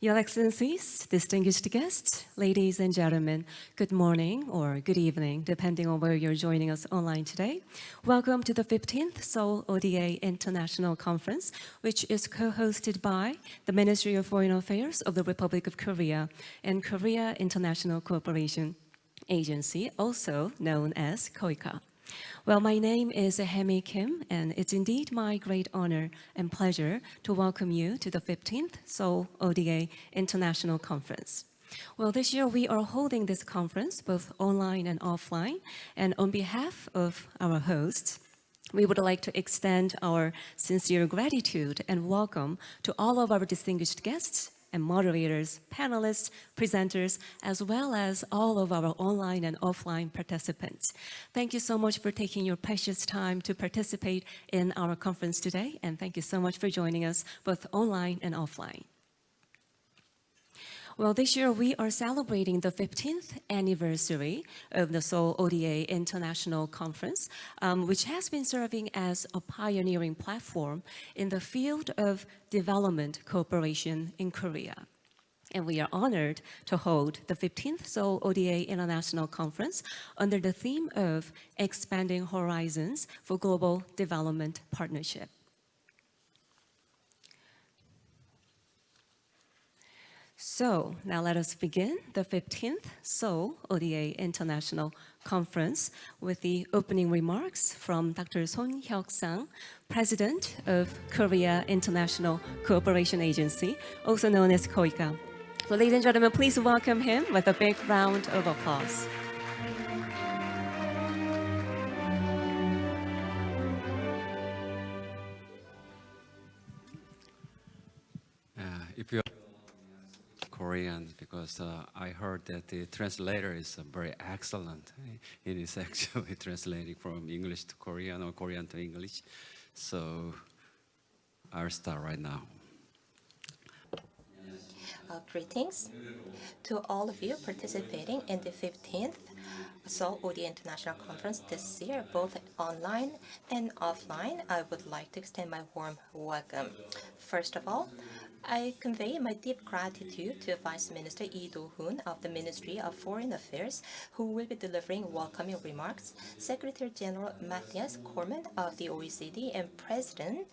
Your Excellencies, distinguished guests, ladies and gentlemen, good morning or good evening, depending on where you're joining us online today. Welcome to the 15th Seoul ODA International Conference, which is co-hosted by the Ministry of Foreign Affairs of the Republic of Korea and Korea International Cooperation Agency, also known as KOICA. Well, my name is Hemi Kim, and it's indeed my great honor and pleasure to welcome you to the 15th Seoul ODA International Conference. Well, this year we are holding this conference both online and offline, and on behalf of our hosts, we would like to extend our sincere gratitude and welcome to all of our distinguished guests and moderators, panelists, presenters, as well as all of our online and offline participants. Thank you so much for taking your precious time to participate in our conference today, and thank you so much for joining us both online and offline. Well, this year we are celebrating the 15th anniversary of the Seoul ODA International Conference, which has been serving as a pioneering platform in the field of development cooperation in Korea. And we are honored to hold the 15th Seoul ODA International Conference under the theme of Expanding Horizons for Global Development Partnership. So now let us begin the 15th Seoul ODA International Conference with the opening remarks from Dr. Son Hyuk-sang, President of Korea International Cooperation Agency, also known as KOICA. So ladies and gentlemen, please welcome him with a big round of applause. If you're Korean, because I heard that the translator is very excellent. It is actually translating from English to Korean or Korean to English. So I'll start right now. Greetings to all of you participating in the 15th Seoul ODA International Conference this year, both online and offline. I would like to extend my warm welcome. First of all, I convey my deep gratitude to Vice Minister Lee Do-hoon of the Ministry of Foreign Affairs, who will be delivering welcoming remarks, Secretary General Matthias Cormann of the OECD, and President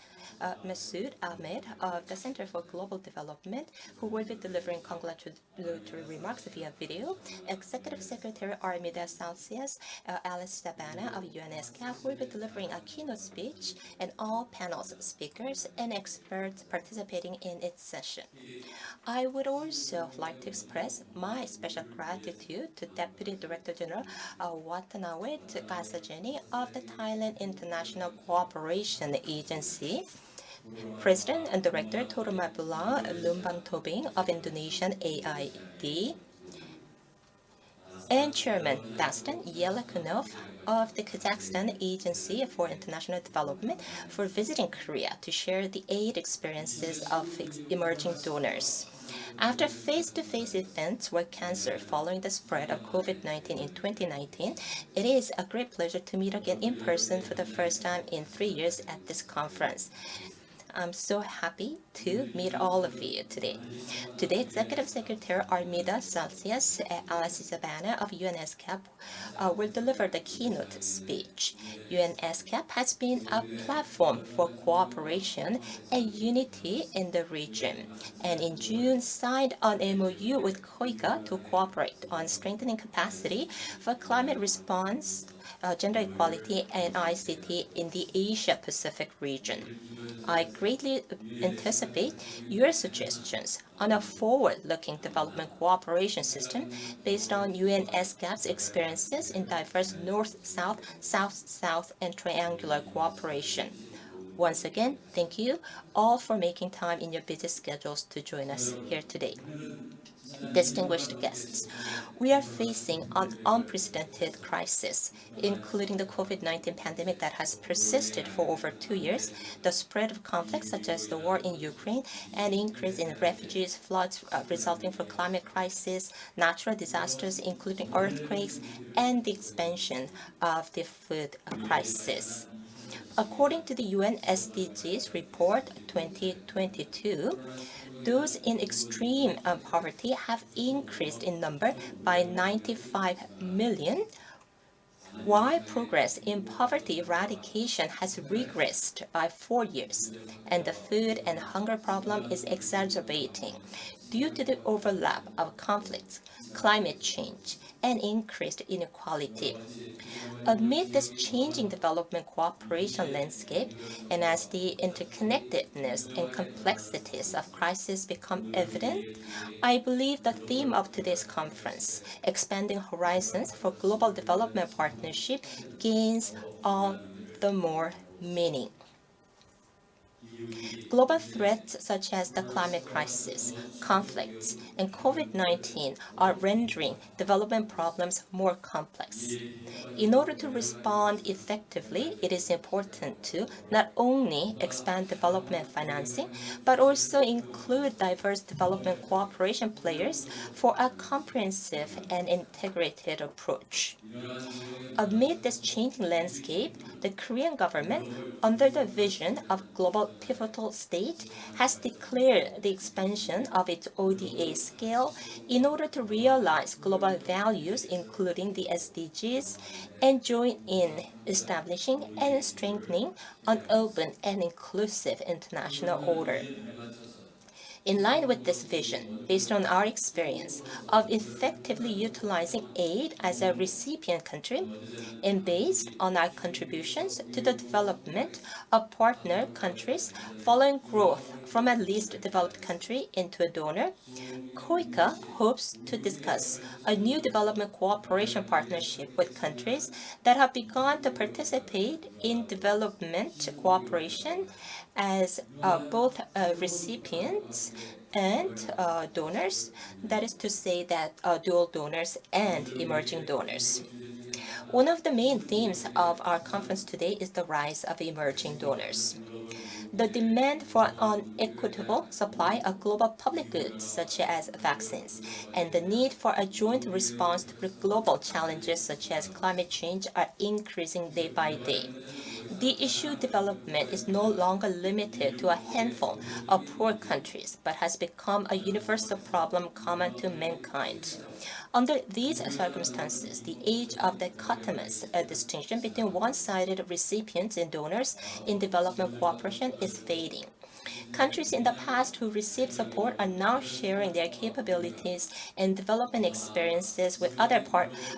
Masood Ahmed of the Center for Global Development, who will be delivering congratulatory remarks via video, Executive Secretary Armida Celsius, Alice Sabana of UNSCAP, who will be delivering a keynote speech, and all panel's speakers and experts participating in its session. I would also like to express my special gratitude to Deputy Director General Watanabe Gasajeni of the Thailand International Cooperation Agency, President and Director Toromabula Lumbang Tobing of Indonesian AID, and Chairman Dastan Yelakunov of the Kazakhstan Agency for International Development for visiting Korea to share the aid experiences of emerging donors. After face-to-face events were canceled following the spread of COVID-19 in 2019, it is a great pleasure to meet again in person for the first time in 3 years at this conference. I'm so happy to meet all of you today. Today, Executive Secretary Armida Celsius and Alice Sabana of UNSCAP will deliver the keynote speech. UNSCAP has been a platform for cooperation and unity in the region, and in June signed an MOU with KOICA to cooperate on strengthening capacity for climate response, gender equality, and ICT in the Asia-Pacific region. I greatly anticipate your suggestions on a forward-looking development cooperation system based on UNSCAP's experiences in diverse North-South, South-South, and triangular cooperation. Once again, thank you all for making time in your busy schedules to join us here today. Distinguished guests, we are facing an unprecedented crisis, including the COVID-19 pandemic that has persisted for over 2 years, the spread of conflicts such as the war in Ukraine, an increase in refugees, floods resulting from climate crisis, natural disasters including earthquakes, and the expansion of the food crisis. According to the UN SDGs Report 2022, those in extreme poverty have increased in number by 95 million, while progress in poverty eradication has regressed by 4 years, and the food and hunger problem is exacerbating due to the overlap of conflicts, climate change, and increased inequality. Amid this changing development cooperation landscape, and as the interconnectedness and complexities of crisis become evident, I believe the theme of today's conference, Expanding Horizons for Global Development Partnership, gains all the more meaning. Global threats such as the climate crisis, conflicts, and COVID-19 are rendering development problems more complex. In order to respond effectively, it is important to not only expand development financing, but also include diverse development cooperation players for a comprehensive and integrated approach. Amid this changing landscape, the Korean government, under the vision of global pivotal state, has declared the expansion of its ODA scale in order to realize global values, including the SDGs, and join in establishing and strengthening an open and inclusive international order. In line with this vision, based on our experience of effectively utilizing aid as a recipient country, and based on our contributions to the development of partner countries following growth from a least developed country into a donor, KOICA hopes to discuss a new development cooperation partnership with countries that have begun to participate in development cooperation as both recipients and donors, that is to say that dual donors and emerging donors. One of the main themes of our conference today is the rise of emerging donors. The demand for an equitable supply of global public goods, such as vaccines, and the need for a joint response to global challenges such as climate change are increasing day by day. The issue development is no longer limited to a handful of poor countries, but has become a universal problem common to mankind. Under these circumstances, the age of dichotomous distinction between one-sided recipients and donors in development cooperation is fading. Countries in the past who received support are now sharing their capabilities and development experiences with other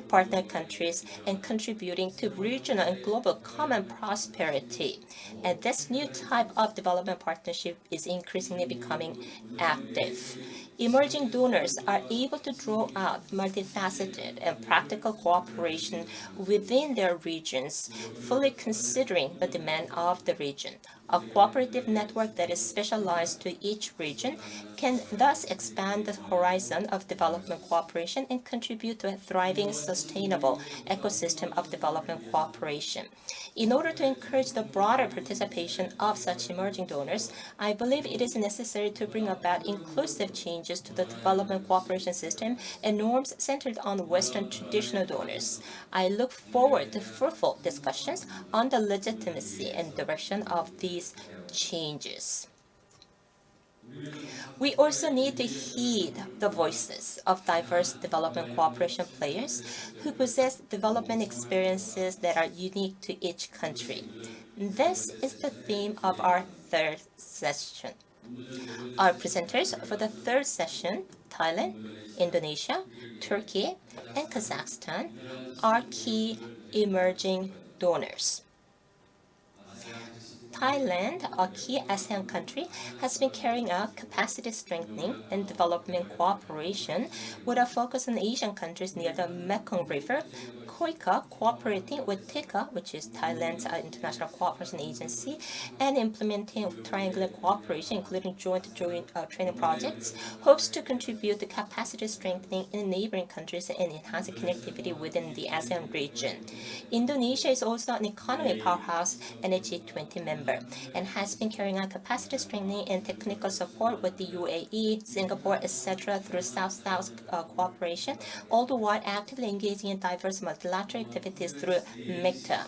partner countries and contributing to regional and global common prosperity. And this new type of development partnership is increasingly becoming active. Emerging donors are able to draw out multifaceted and practical cooperation within their regions, fully considering the demand of the region. A cooperative network that is specialized to each region can thus expand the horizon of development cooperation and contribute to a thriving, sustainable ecosystem of development cooperation. In order to encourage the broader participation of such emerging donors, I believe it is necessary to bring about inclusive changes to the development cooperation system and norms centered on Western traditional donors. I look forward to fruitful discussions on the legitimacy and direction of these changes. We also need to heed the voices of diverse development cooperation players who possess development experiences that are unique to each country. This is the theme of our third session. Our presenters for the third session, Thailand, Indonesia, Turkey, and Kazakhstan, are key emerging donors. Thailand, a key ASEAN country, has been carrying out capacity strengthening and development cooperation with a focus on Asian countries near the Mekong River. KOICA, cooperating with TICA, which is Thailand's international cooperation agency, and implementing triangular cooperation, including joint training projects, hopes to contribute to capacity strengthening in neighboring countries and enhancing connectivity within the ASEAN region. Indonesia is also an economy powerhouse and a G20 member, and has been carrying out capacity strengthening and technical support with the UAE, Singapore, etc. through South-South cooperation, all the while actively engaging in diverse multilateral activities through MICTA.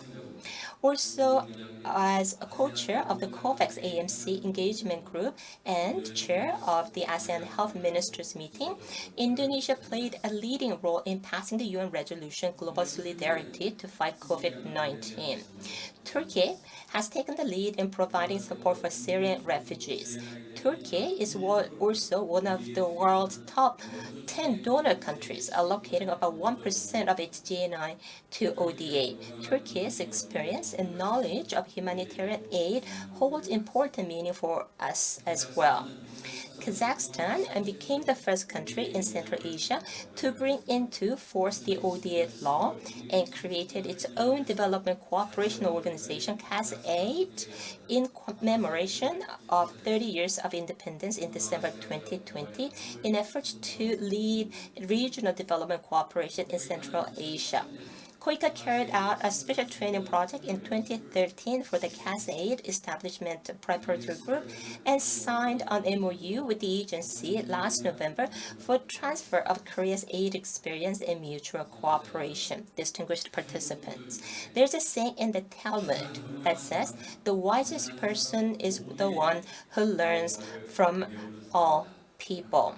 Also, as a co-chair of the COVAX AMC Engagement Group and chair of the ASEAN Health Ministers Meeting, Indonesia played a leading role in passing the UN resolution Global Solidarity to fight COVID-19. Turkey has taken the lead in providing support for Syrian refugees. Turkey is also one of the world's top 10 donor countries, allocating about 1% of its GNI to ODA. Turkey's experience and knowledge of humanitarian aid holds important meaning for us as well. Kazakhstan became the first country in Central Asia to bring into force the ODA law and created its own development cooperation organization, KAZ-8, in commemoration of 30 years of independence in December 2020 in efforts to lead regional development cooperation in Central Asia. KOICA carried out a special training project in 2013 for the KAZ-8 Establishment Preparatory Group and signed an MOU with the agency last November for transfer of Korea's aid experience and mutual cooperation. Distinguished participants, there's a saying in the Talmud that says, "The wisest person is the one who learns from all people."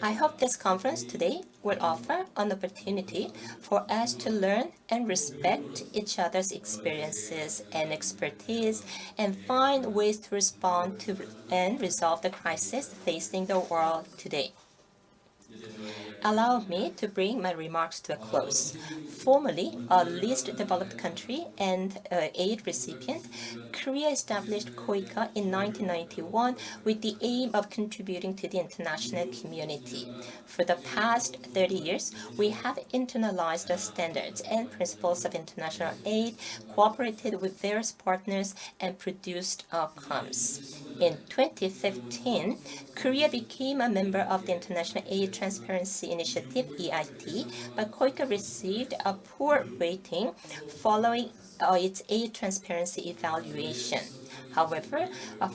I hope this conference today will offer an opportunity for us to learn and respect each other's experiences and expertise and find ways to respond to and resolve the crisis facing the world today. Allow me to bring my remarks to a close. Formerly a least developed country and aid recipient, Korea established KOICA in 1991 with the aim of contributing to the international community. For the past 30 years, we have internalized the standards and principles of international aid, cooperated with various partners, and produced outcomes. In 2015, Korea became a member of the International Aid Transparency Initiative, EIT, but KOICA received a poor rating following its aid transparency evaluation. However,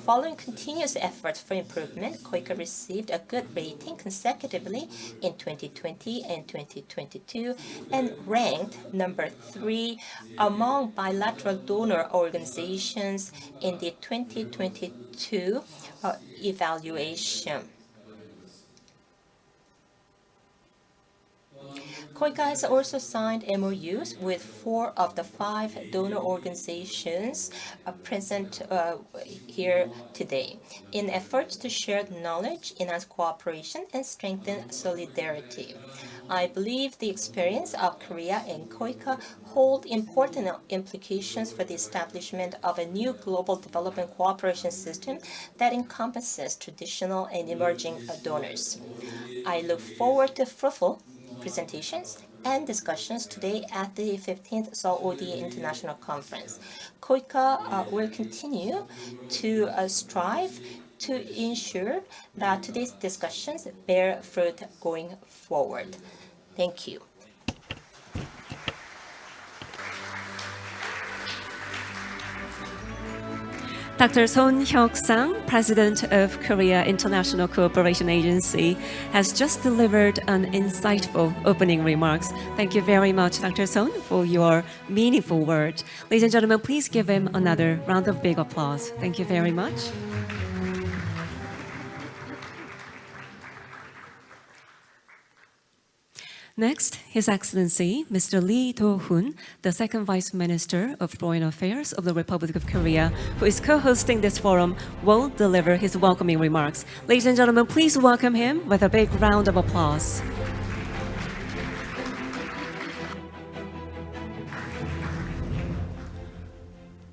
following continuous efforts for improvement, KOICA received a good rating consecutively in 2020 and 2022 and ranked number 3 among bilateral donor organizations in the 2022 evaluation. KOICA has also signed MOUs with 4 of the 5 donor organizations present here today in efforts to share knowledge, enhance cooperation, and strengthen solidarity. I believe the experience of Korea and KOICA hold important implications for the establishment of a new global development cooperation system that encompasses traditional and emerging donors. I look forward to fruitful presentations and discussions today at the 15th Seoul ODA International Conference. KOICA will continue to strive to ensure that today's discussions bear fruit going forward. Thank you. Dr. Son Hyuk-sang, President of Korea International Cooperation Agency, has just delivered an insightful opening remarks. Thank you very much, Dr. Son, for your meaningful words. Ladies and gentlemen, please give him another round of big applause. Thank you very much. Next, His Excellency Mr. Lee Do-hoon, the Second Vice Minister of Foreign Affairs of the Republic of Korea, who is co-hosting this forum, will deliver his welcoming remarks. Ladies and gentlemen, please welcome him with a big round of applause.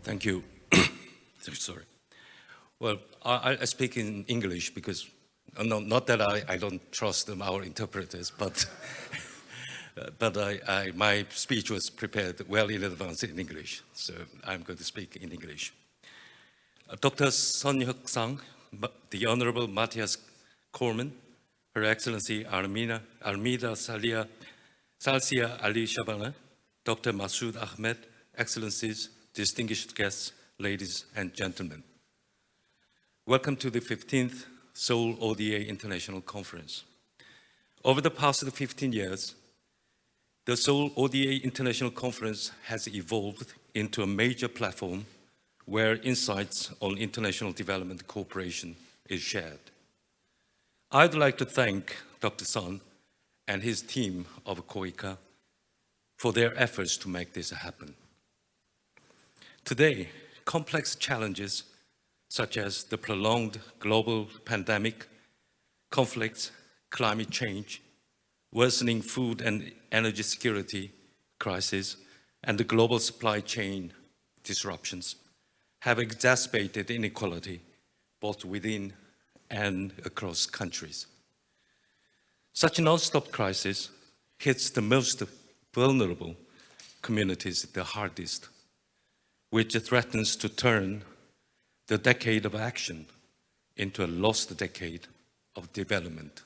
Thank you. Sorry. Well, I speak in English because, not that I don't trust our interpreters, but my speech was prepared well in advance in English, so I'm going to speak in English. Dr. Son Hyuk-sang, the Honorable Matthias Corman, Her Excellency Almida Salsia Ali Shabana, Dr. Masood Ahmed, Excellencies, distinguished guests, ladies and gentlemen. Welcome to the 15th Seoul ODA International Conference. Over the past 15 years, The Seoul ODA International Conference has evolved into a major platform where insights on international development cooperation is shared. I'd like to thank Dr. Son and his team of KOICA for their efforts to make this happen. Today, complex challenges such as the prolonged global pandemic, conflicts, climate change, worsening food and energy security crisis, and the global supply chain disruptions have exacerbated inequality both within and across countries. Such a non-stop crisis hits the most vulnerable communities the hardest, which threatens to turn the decade of action into a lost decade of development.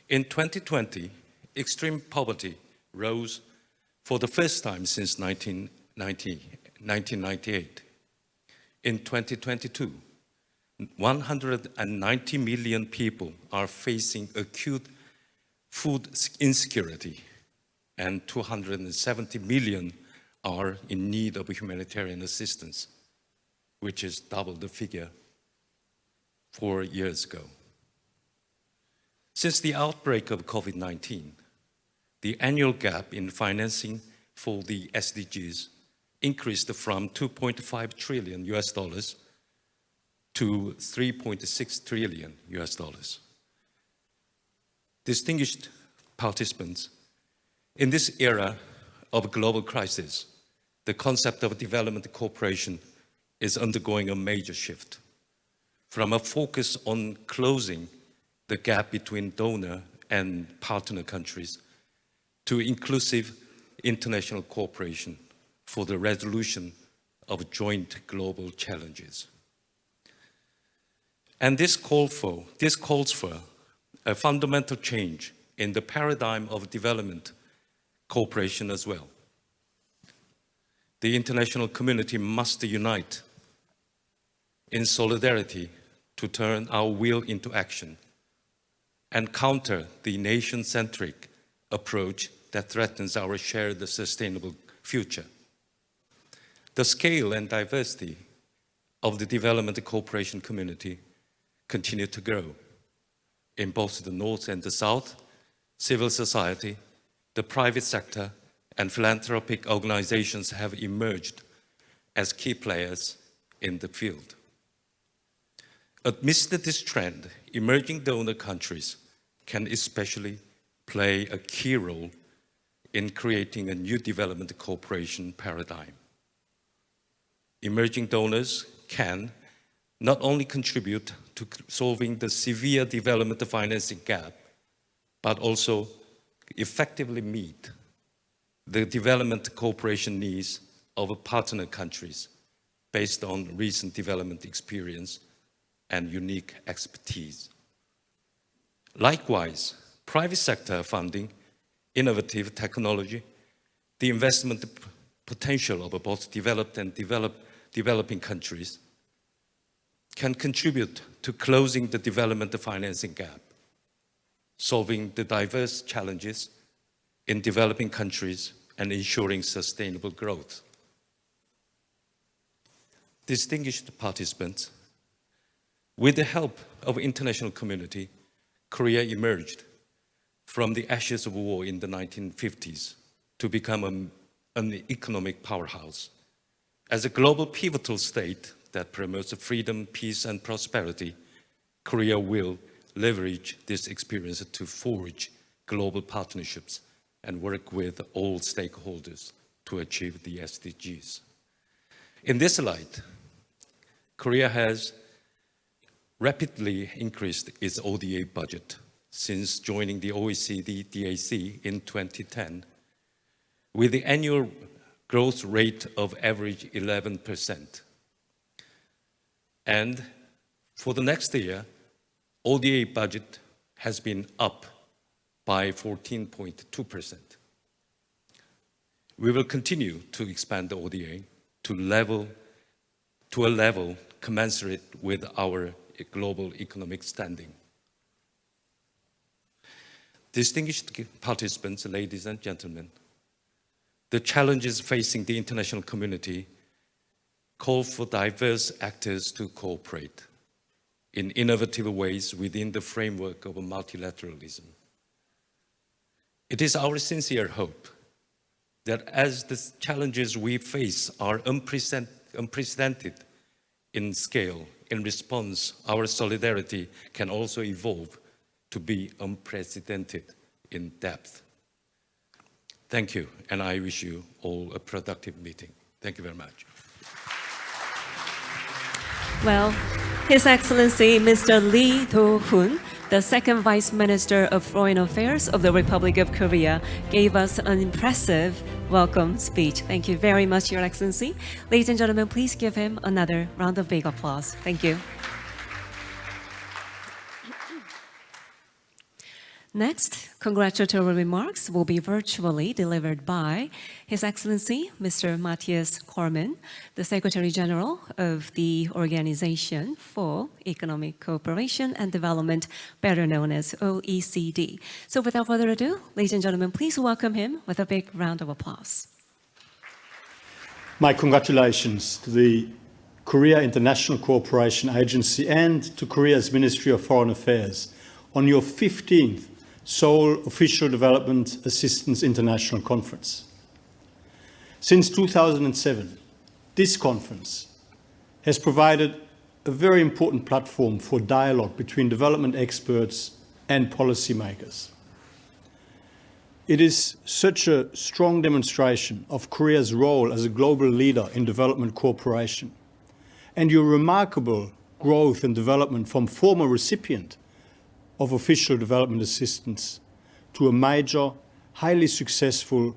In 2020, extreme poverty rose for the first time since 1998. In 2022, 190 million people are facing acute food insecurity, and 270 million are in need of humanitarian assistance, which is double the figure 4 years ago. Since the outbreak of COVID-19, the annual gap in financing for the SDGs increased from $2.5 trillion to $3.6 trillion. Distinguished participants, in this era of global crisis, the concept of development cooperation is undergoing a major shift from a focus on closing the gap between donor and partner countries to inclusive international cooperation for the resolution of joint global challenges. And this calls for a fundamental change in the paradigm of development cooperation as well. The international community must unite in solidarity to turn our will into action and counter the nation-centric approach that threatens our shared sustainable future. The scale and diversity of the development cooperation community continue to grow. In both the North and the South, civil society, the private sector, and philanthropic organizations have emerged as key players in the field. Amidst this trend, emerging donor countries can especially play a key role in creating a new development cooperation paradigm. Emerging donors can not only contribute to solving the severe development financing gap, but also effectively meet the development cooperation needs of partner countries based on recent development experience and unique expertise. Likewise, private sector funding, innovative technology, the investment potential of both developed and developing countries can contribute to closing the development financing gap, solving the diverse challenges in developing countries and ensuring sustainable growth. Distinguished participants, with the help of the international community, Korea emerged from the ashes of war in the 1950s to become an economic powerhouse. As a global pivotal state that promotes freedom, peace, and prosperity, Korea will leverage this experience to forge global partnerships and work with all stakeholders to achieve the SDGs. In this light, Korea has rapidly increased its ODA budget since joining the OECD DAC in 2010, with the annual growth rate of average 11%. And for the next year, ODA budget has been up by 14.2%. We will continue to expand the ODA to a level commensurate with our global economic standing. Distinguished participants, ladies and gentlemen, the challenges facing the international community call for diverse actors to cooperate in innovative ways within the framework of multilateralism. It is our sincere hope that as the challenges we face are unprecedented in scale, in response, our solidarity can also evolve to be unprecedented in depth. Thank you, and I wish you all a productive meeting. Thank you very much. Well, His Excellency Mr. Lee Do-hoon, the second Vice Minister of Foreign Affairs of the Republic of Korea, gave us an impressive welcome speech. Thank you very much, Your Excellency. Ladies and gentlemen, please give him another round of big applause. Thank you. Next, congratulatory remarks will be virtually delivered by His Excellency Mr. Matthias Cormann, the Secretary General of the Organization for Economic Cooperation and Development, better known as OECD. So without further ado, ladies and gentlemen, please welcome him with a big round of applause. My congratulations to the Korea International Cooperation Agency and to Korea's Ministry of Foreign Affairs on your 15th Seoul Official Development Assistance International Conference. Since 2007, this conference has provided a very important platform for dialogue between development experts and policymakers. It is such a strong demonstration of Korea's role as a global leader in development cooperation and your remarkable growth and development from former recipient of official development assistance to a major, highly successful,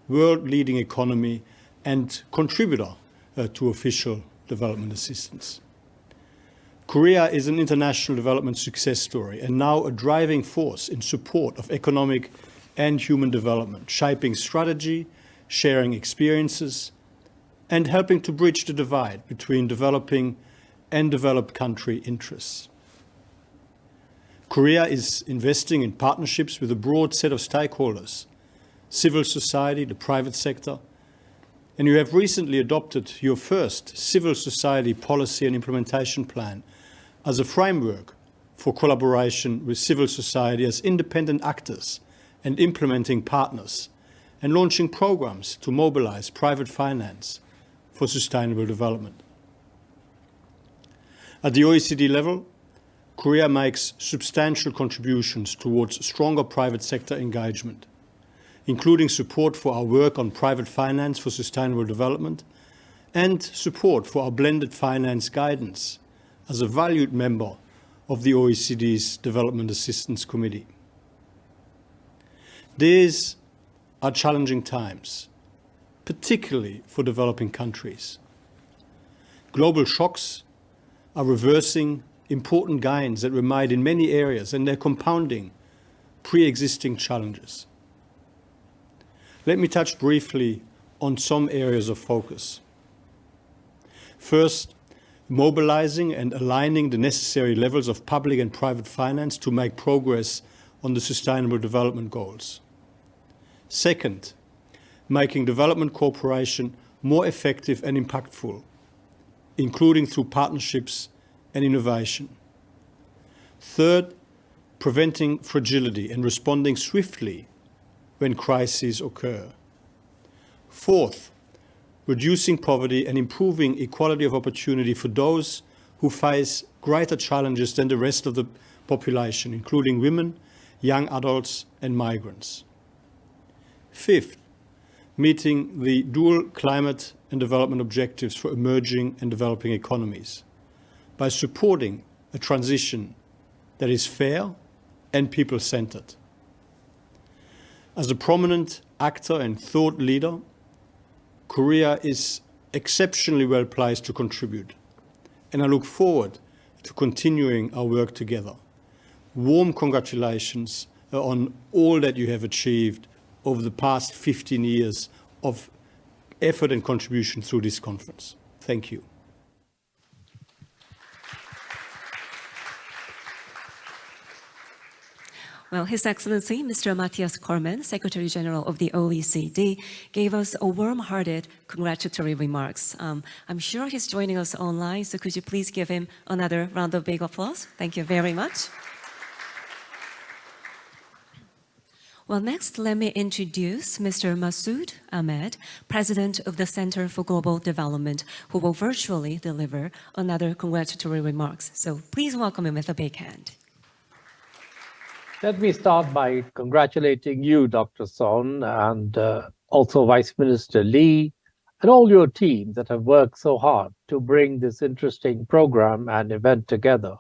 world-leading economy and contributor to official development assistance. Korea is an international development success story and now a driving force in support of economic and human development, shaping strategy, sharing experiences, and helping to bridge the divide between developing and developed country interests. Korea is investing in partnerships with a broad set of stakeholders, civil society, the private sector, and you have recently adopted your first civil society policy and implementation plan as a framework for collaboration with civil society as independent actors and implementing partners, and launching programs to mobilize private finance for sustainable development. At the OECD level, Korea makes substantial contributions towards stronger private sector engagement, including support for our work on private finance for sustainable development and support for our blended finance guidance as a valued member of the OECD's Development Assistance Committee. These are challenging times, particularly for developing countries. Global shocks are reversing important gains that were made in many areas, and they're compounding pre-existing challenges. Let me touch briefly on some areas of focus. First, mobilizing and aligning the necessary levels of public and private finance to make progress on the Sustainable Development Goals. Second, making development cooperation more effective and impactful, including through partnerships and innovation. Third, preventing fragility and responding swiftly when crises occur. Fourth, reducing poverty and improving equality of opportunity for those who face greater challenges than the rest of the population, including women, young adults, and migrants. Fifth, meeting the dual climate and development objectives for emerging and developing economies by supporting a transition that is fair and people-centered. As a prominent actor and thought leader, Korea is exceptionally well placed to contribute, and I look forward to continuing our work together. Warm congratulations on all that you have achieved over the past 15 years of effort and contribution through this conference. Thank you. Well, His Excellency, Mr. Matthias Cormann, Secretary General of the OECD, gave us a warm-hearted congratulatory remarks. I'm sure he's joining us online, so could you please give him another round of big applause? Thank you very much. Well, next, let me introduce Mr. Masood Ahmed, President of the Center for Global Development, who will virtually deliver another congratulatory remarks. So please welcome him with a big hand. Let me start by congratulating you, Dr. Son, and also Vice Minister Lee, and all your team that have worked so hard to bring this interesting program and event together.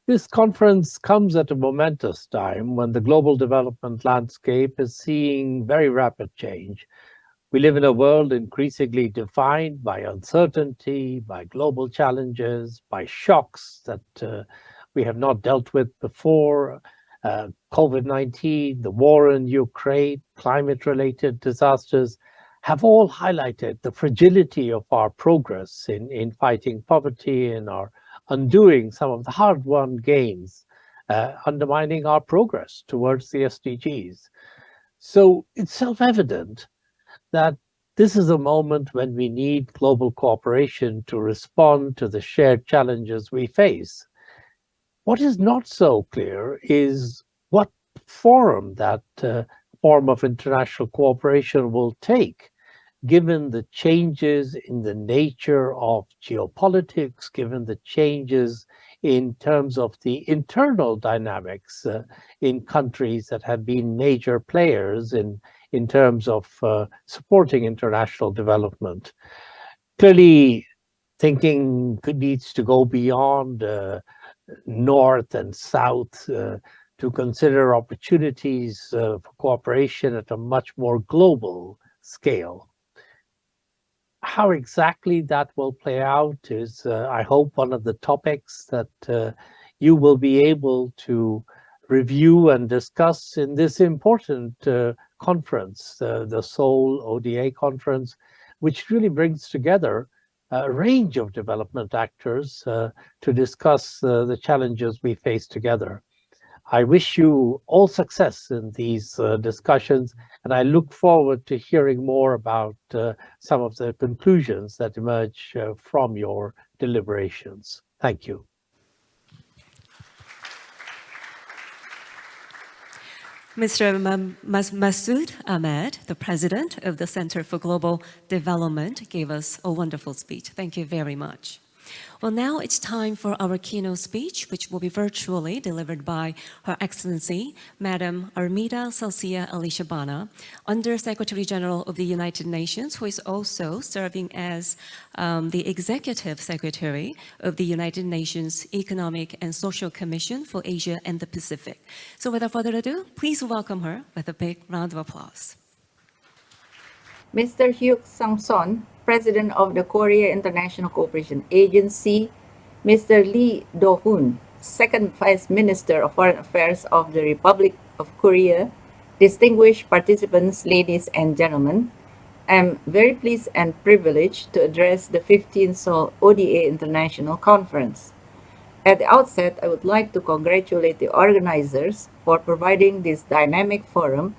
This conference comes at a momentous time when the global development landscape is seeing very rapid change. We live in a world increasingly defined by uncertainty, by global challenges, by shocks that we have not dealt with before. COVID-19, the war in Ukraine, climate-related disasters have all highlighted the fragility of our progress in fighting poverty and our undoing some of the hard-won gains, undermining our progress towards the SDGs. So it's self-evident that this is a moment when we need global cooperation to respond to the shared challenges we face. What is not so clear is what form that form of international cooperation will take, given the changes in the nature of geopolitics, given the changes in terms of the internal dynamics in countries that have been major players in terms of supporting international development. Clearly, thinking needs to go beyond North and South to consider opportunities for cooperation at a much more global scale. How exactly that will play out is, I hope, one of the topics that you will be able to review and discuss in this important conference, the Seoul ODA conference, which really brings together a range of development actors to discuss the challenges we face together. I wish you all success in these discussions, and I look forward to hearing more about some of the conclusions that emerge from your deliberations. Thank you. Mr. Masood Ahmed, the president of the Center for Global Development, gave us a wonderful speech. Thank you very much. Well, now it's time for our keynote speech, which will be virtually delivered by Her Excellency, Madam Armida Salcia Alishabana, Under Secretary General of the United Nations, who is also serving as the Executive Secretary of the United Nations Economic and Social Commission for Asia and the Pacific. So without further ado, please welcome her with a big round of applause. Mr. Hyuk Sang-son, President of the Korea International Cooperation Agency, Mr. Lee Do-hoon, Second Vice Minister of Foreign Affairs of the Republic of Korea, distinguished participants, ladies and gentlemen, I am very pleased and privileged to address the 15th Seoul ODA International Conference. At the outset, I would like to congratulate the organizers for providing this dynamic forum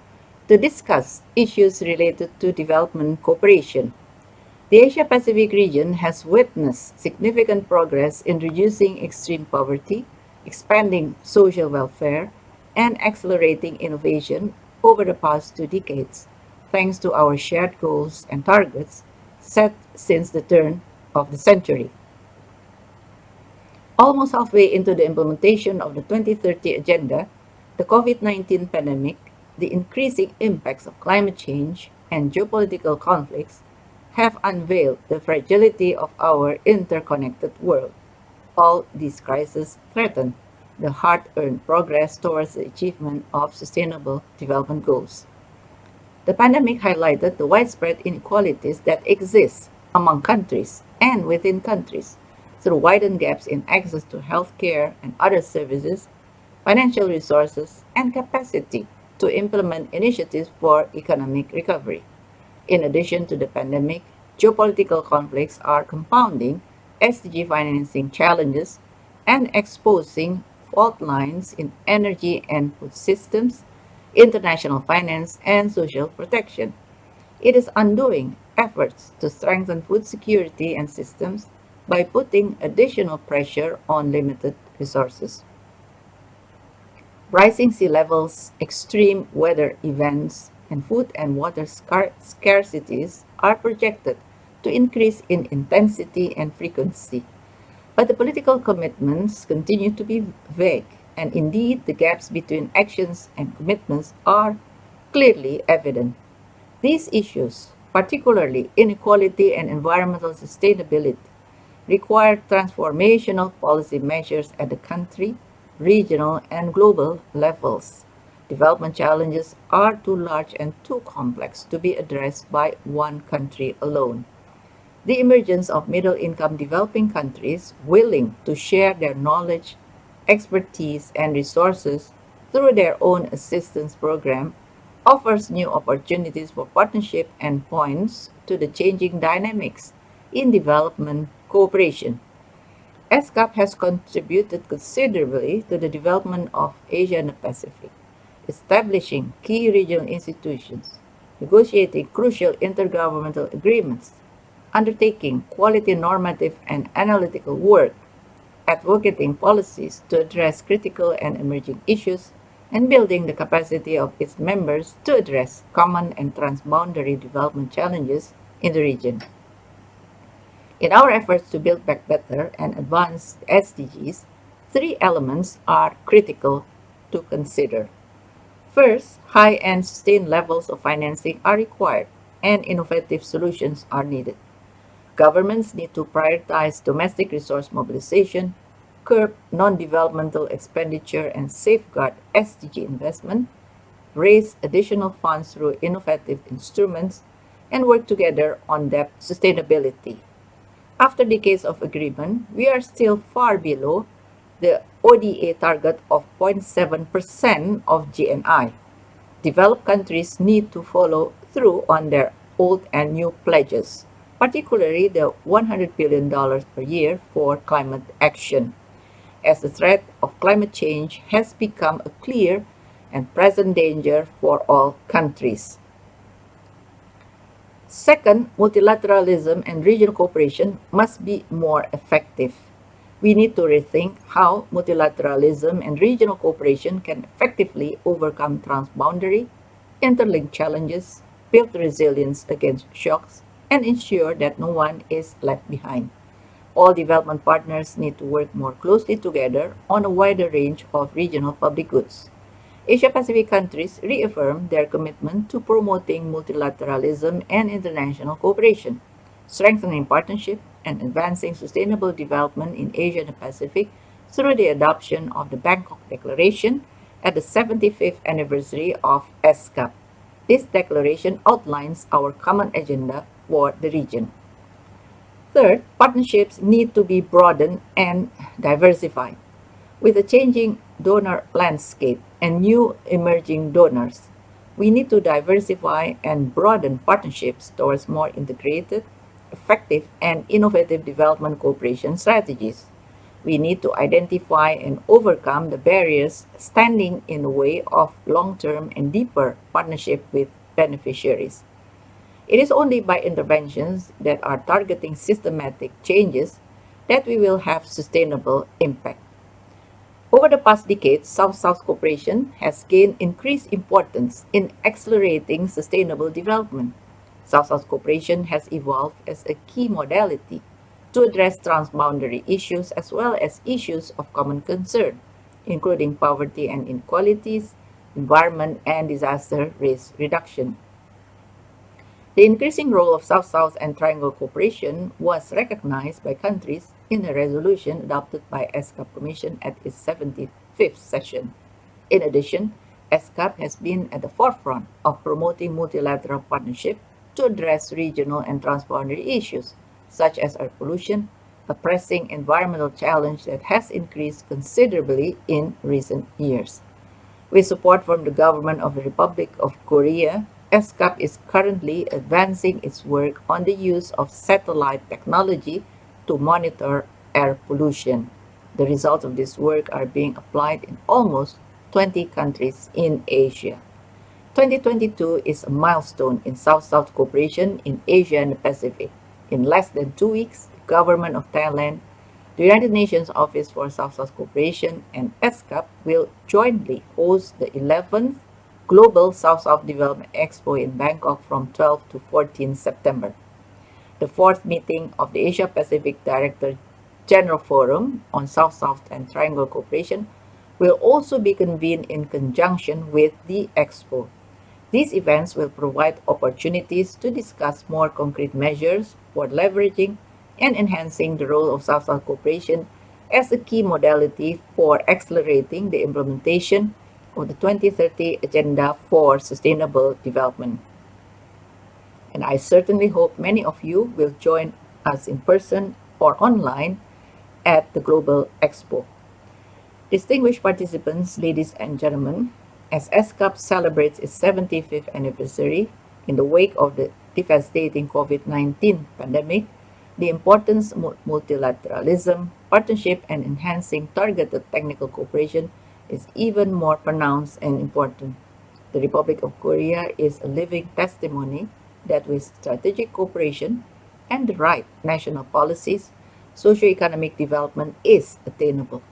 to discuss issues related to development cooperation. The Asia-Pacific region has witnessed significant progress in reducing extreme poverty, expanding social welfare, and accelerating innovation over the past 2 decades, thanks to our shared goals and targets set since the turn of the century. Almost halfway into the implementation of the 2030 Agenda, the COVID-19 pandemic, the increasing impacts of climate change, and geopolitical conflicts have unveiled the fragility of our interconnected world. All these crises threaten the hard-earned progress towards the achievement of sustainable development goals. The pandemic highlighted the widespread inequalities that exist among countries and within countries through widened gaps in access to healthcare and other services, financial resources, and capacity to implement initiatives for economic recovery. In addition to the pandemic, geopolitical conflicts are compounding SDG financing challenges and exposing fault lines in energy and food systems, international finance, and social protection. It is undoing efforts to strengthen food security and systems by putting additional pressure on limited resources. Rising sea levels, extreme weather events, and food and water scarcities are projected to increase in intensity and frequency. But the political commitments continue to be vague, and indeed the gaps between actions and commitments are clearly evident. These issues, particularly inequality and environmental sustainability, require transformational policy measures at the country, regional, and global levels. Development challenges are too large and too complex to be addressed by one country alone. The emergence of middle-income developing countries willing to share their knowledge, expertise, and resources through their own assistance program offers new opportunities for partnership and points to the changing dynamics in development cooperation. ESCAP has contributed considerably to the development of Asia and the Pacific, establishing key regional institutions, negotiating crucial intergovernmental agreements, undertaking quality normative and analytical work, advocating policies to address critical and emerging issues, and building the capacity of its members to address common and transboundary development challenges in the region. In our efforts to build back better and advance the SDGs, three elements are critical to consider. First, high and sustained levels of financing are required, and innovative solutions are needed. Governments need to prioritize domestic resource mobilization, curb non-developmental expenditure, and safeguard SDG investment, raise additional funds through innovative instruments, and work together on debt sustainability. After decades of agreement, we are still far below the ODA target of 0.7% of GNI. Developed countries need to follow through on their old and new pledges, particularly the $100 billion per year for climate action, as the threat of climate change has become a clear and present danger for all countries. Second, multilateralism and regional cooperation must be more effective. We need to rethink how multilateralism and regional cooperation can effectively overcome transboundary, interlinked challenges, build resilience against shocks, and ensure that no one is left behind. All development partners need to work more closely together on a wider range of regional public goods. Asia-Pacific countries reaffirm their commitment to promoting multilateralism and international cooperation, strengthening partnership, and advancing sustainable development in Asia and the Pacific through the adoption of the Bangkok Declaration at the 75th anniversary of ESCAP. This declaration outlines our common agenda for the region. Third, partnerships need to be broadened and diversified. With a changing donor landscape and new emerging donors, we need to diversify and broaden partnerships towards more integrated, effective, and innovative development cooperation strategies. We need to identify and overcome the barriers standing in the way of long-term and deeper partnership with beneficiaries. It is only by interventions that are targeting systematic changes that we will have sustainable impact. Over the past decade, South-South cooperation has gained increased importance in accelerating sustainable development. South-South cooperation has evolved as a key modality to address transboundary issues as well as issues of common concern, including poverty and inequalities, environment, and disaster risk reduction. The increasing role of South-South and Triangle cooperation was recognized by countries in a resolution adopted by ESCAP Commission at its 75th session. In addition, ESCAP has been at the forefront of promoting multilateral partnership to address regional and transboundary issues, such as air pollution, a pressing environmental challenge that has increased considerably in recent years. With support from the government of the Republic of Korea, ESCAP is currently advancing its work on the use of satellite technology to monitor air pollution. The results of this work are being applied in almost 20 countries in Asia. 2022 is a milestone in South-South cooperation in Asia and the Pacific. In less than 2 weeks, the government of Thailand, the United Nations Office for South-South Cooperation, and ESCAP will jointly host the 11th Global South-South Development Expo in Bangkok from 12 to 14 September. The fourth meeting of the Asia-Pacific Director General Forum on South-South and Triangle Cooperation will also be convened in conjunction with the Expo. These events will provide opportunities to discuss more concrete measures for leveraging and enhancing the role of South-South cooperation as a key modality for accelerating the implementation of the 2030 Agenda for Sustainable Development. And I certainly hope many of you will join us in person or online at the Global Expo. Distinguished participants, ladies and gentlemen, as ESCAP celebrates its 75th anniversary in the wake of the devastating COVID-19 pandemic, the importance of multilateralism, partnership, and enhancing targeted technical cooperation is even more pronounced and important. The Republic of Korea is a living testimony that with strategic cooperation and the right national policies, socio-economic development is attainable.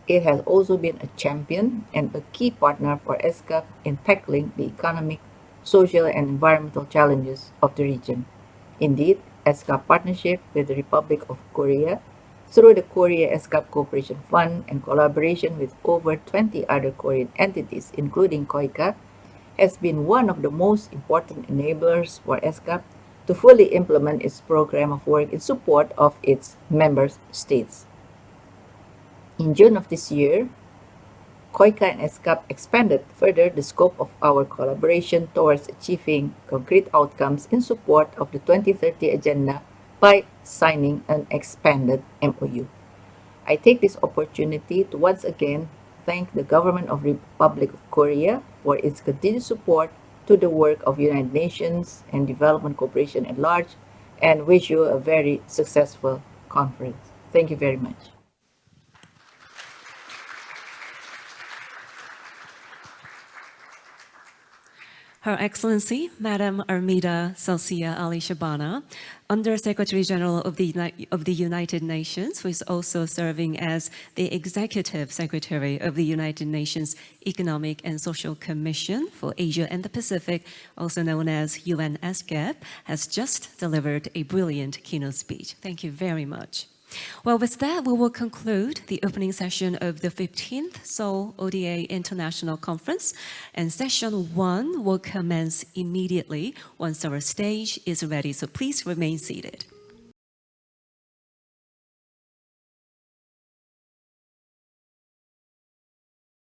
It has also been a champion and a key partner for ESCAP in tackling the economic, social, and environmental challenges of the region. Indeed, ESCAP partnership with the Republic of Korea through the Korea ESCAP Cooperation Fund and collaboration with over 20 other Korean entities, including KOICA, has been one of the most important enablers for ESCAP to fully implement its program of work in support of its member states. In June of this year, KOICA and ESCAP expanded further the scope of our collaboration towards achieving concrete outcomes in support of the 2030 Agenda by signing an expanded MOU. I take this opportunity to once again thank the government of the Republic of Korea for its continued support to the work of United Nations and development cooperation at large, and wish you a very successful conference. Thank you very much. Her Excellency, Madam Armida Salcia Ali Shabana, Under Secretary General of the United Nations, who is also serving as the Executive Secretary of the United Nations Economic and Social Commission for Asia and the Pacific, also known as UN ESCAP, has just delivered a brilliant keynote speech. Thank you very much. Well, with that, we will conclude the opening session of the 15th Seoul ODA International Conference, and session 1 will commence immediately once our stage is ready, so please remain seated.